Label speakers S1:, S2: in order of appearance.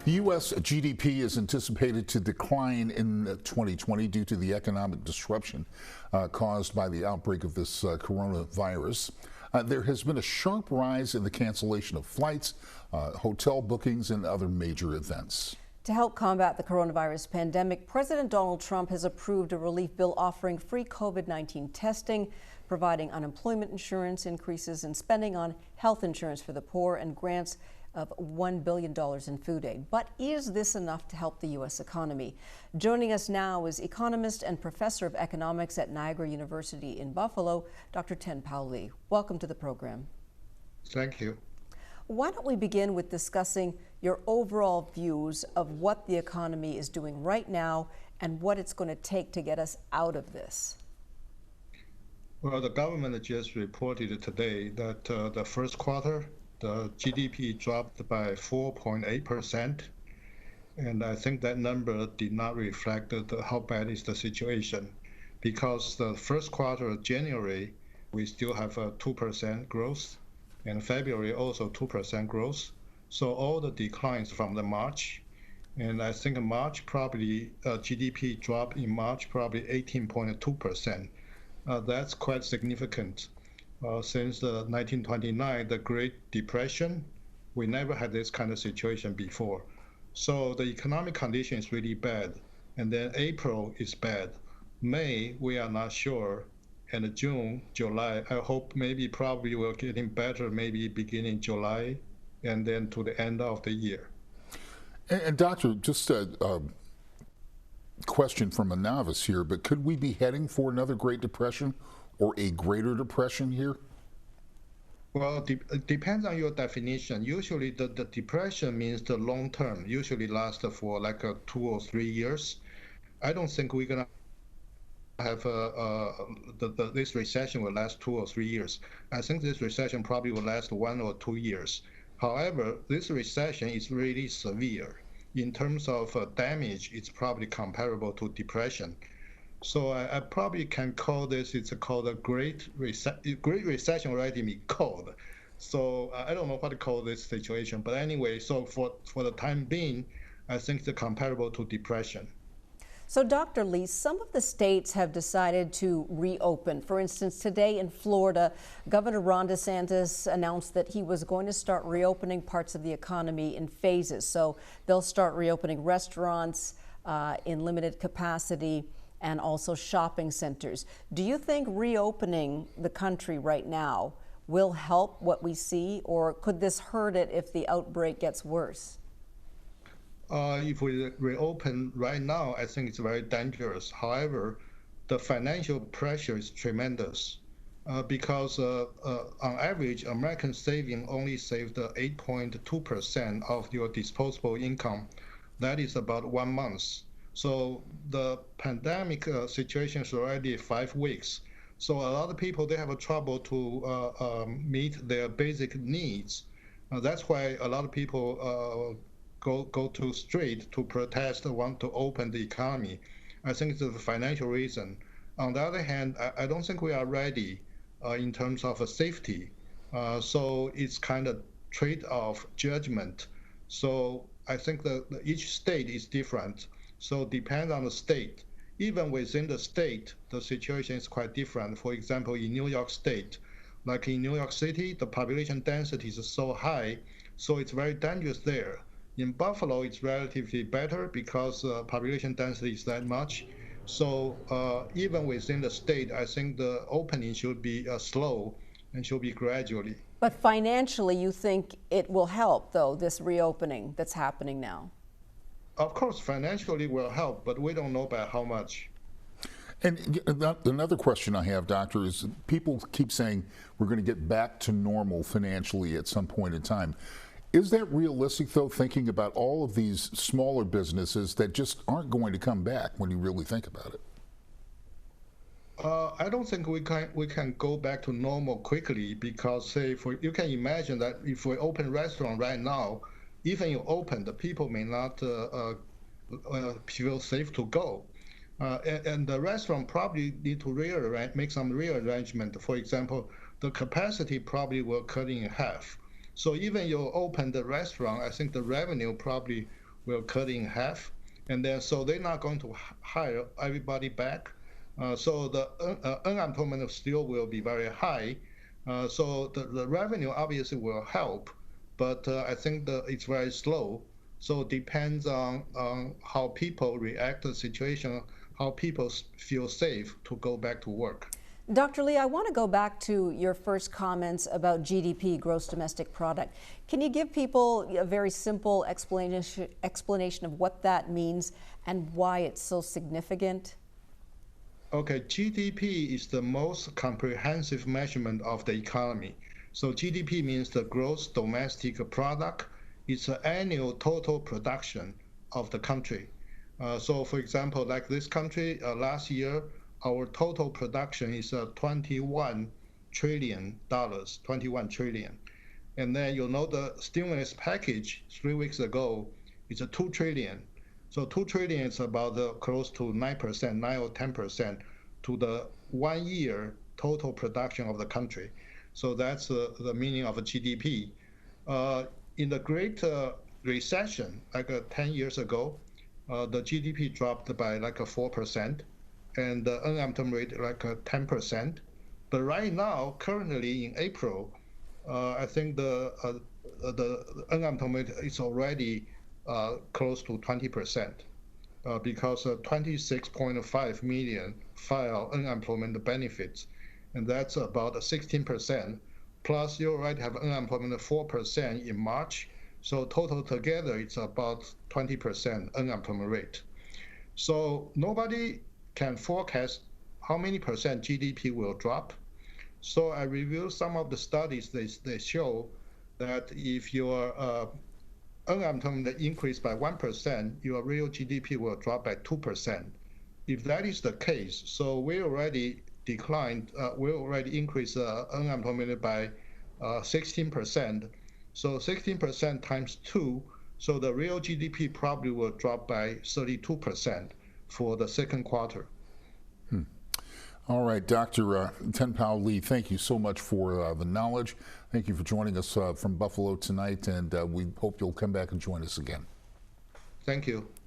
S1: The U.S. GDP is anticipated to decline in 2020 due to the economic disruption caused by the outbreak of this coronavirus. There has been a sharp rise in the cancellation of flights, hotel bookings, and other major events.
S2: To help combat the coronavirus pandemic, President Donald Trump has approved a relief bill offering free COVID-19 testing, providing unemployment insurance, increases in spending on health insurance for the poor, and grants of $1 billion in food aid. But is this enough to help the U.S. economy? Joining us now is economist and professor of economics at Niagara University in Buffalo, Dr. Tenpao Lee. Welcome to the program.
S3: Thank you.
S2: Why don't we begin with discussing your overall views of what the economy is doing right now and what it's going to take to get us out of this?
S3: Well, the government just reported today that the first quarter, the GDP dropped by 4.8%, and I think that number did not reflect how bad is the situation, because the first quarter of January, we still have a 2% growth, and February also 2% growth. So all the declines from the March, and I think in March probably GDP dropped in March probably 18.2%. That's quite significant. Since 1929, the Great Depression, we never had this kind of situation before. So the economic condition is really bad. And then April is bad. May, we are not sure. And June, July, I hope maybe probably will getting better, maybe beginning July, and then to the end of the year.
S1: And Doctor, just a question from a novice here, but could we be heading for another Great Depression or a greater depression here?
S3: Well, it depends on your definition. Usually the depression means the long term, usually lasts for like 2 or 3 years. I don't think we're going to have this recession will last 2 or 3 years. I think this recession probably will last 1 or 2 years. However, this recession is really severe. In terms of damage, it's probably comparable to depression. So I probably can call this, it's called a Great Recession already been called. So I don't know what to call this situation. But anyway, so for the time being, I think it's comparable to depression.
S2: So Dr. Lee, some of the states have decided to reopen. For instance, today in Florida, Governor Ron DeSantis announced that he was going to start reopening parts of the economy in phases. So they'll start reopening restaurants in limited capacity, and also shopping centers. Do you think reopening the country right now will help what we see, or could this hurt it if the outbreak gets worse?
S3: If we reopen right now, I think it's very dangerous. However, the financial pressure is tremendous because on average, American saving only saved 8.2% of your disposable income. That is about 1 month. So the pandemic situation is already 5 weeks. So a lot of people, they have a trouble to meet their basic needs. That's why a lot of people go to street to protest, want to open the economy. I think it's a financial reason. On the other hand, I don't think we are ready in terms of safety. So it's kind of trade-off judgment. So I think that each state is different. So depends on the state. Even within the state, the situation is quite different. For example, in New York State, like in New York City, the population density is so high, so it's very dangerous there. In Buffalo, it's relatively better because population density is that much. So even within the state, I think the opening should be slow and should be gradually.
S2: But financially, you think it will help, though, this reopening that's happening now?
S3: Of course, financially will help, but we don't know by how much.
S1: And another question I have, Doctor, is people keep saying we're going to get back to normal financially at some point in time. Is that realistic, though, thinking about all of these smaller businesses that just aren't going to come back when you really think about it?
S3: I don't think we can go back to normal quickly because, say, you can imagine that if we open restaurant right now, even you open, the people may not feel safe to go. And the restaurant probably need to make some rearrangement. For example, the capacity probably will cut in half. So even you open the restaurant, I think the revenue probably will cut in half, and then so they're not going to hire everybody back. So the unemployment still will be very high. So the revenue obviously will help, but I think it's very slow. So it depends on how people react to the situation, how people feel safe to go back to work.
S2: Dr. Lee, I want to go back to your first comments about GDP, gross domestic product. Can you give people a very simple explanation of what that means and why it's so significant?
S3: Okay, GDP is the most comprehensive measurement of the economy. So GDP means the gross domestic product. It's the annual total production of the country. So for example, like this country, last year, our total production is $21 trillion, 21 trillion. And then the stimulus package 3 weeks ago is a 2 trillion. So 2 trillion is about close to 9%, 9 or 10% to the 1 year total production of the country. So that's the meaning of a GDP. In the Great Recession, like 10 years ago, the GDP dropped by like 4%, and the unemployment rate like 10%. But right now, currently in April, I think the unemployment is already close to 20%, because 26.5 million file unemployment benefits, and that's about 16%. Plus, you already have unemployment of 4% in March, so total together it's about 20% unemployment rate. So nobody can forecast how many percent GDP will drop. So I reviewed some of the studies. They show that if your unemployment increase by 1%, your real GDP will drop by 2%. If that is the case, so we already increased unemployment by 16%. So 16% times 2, so the real GDP probably will drop by 32% for the second quarter.
S1: All right, Dr. Tenpao Lee, thank you so much for the knowledge. Thank you for joining us from Buffalo tonight, and we hope you'll come back and join us again.
S3: Thank you.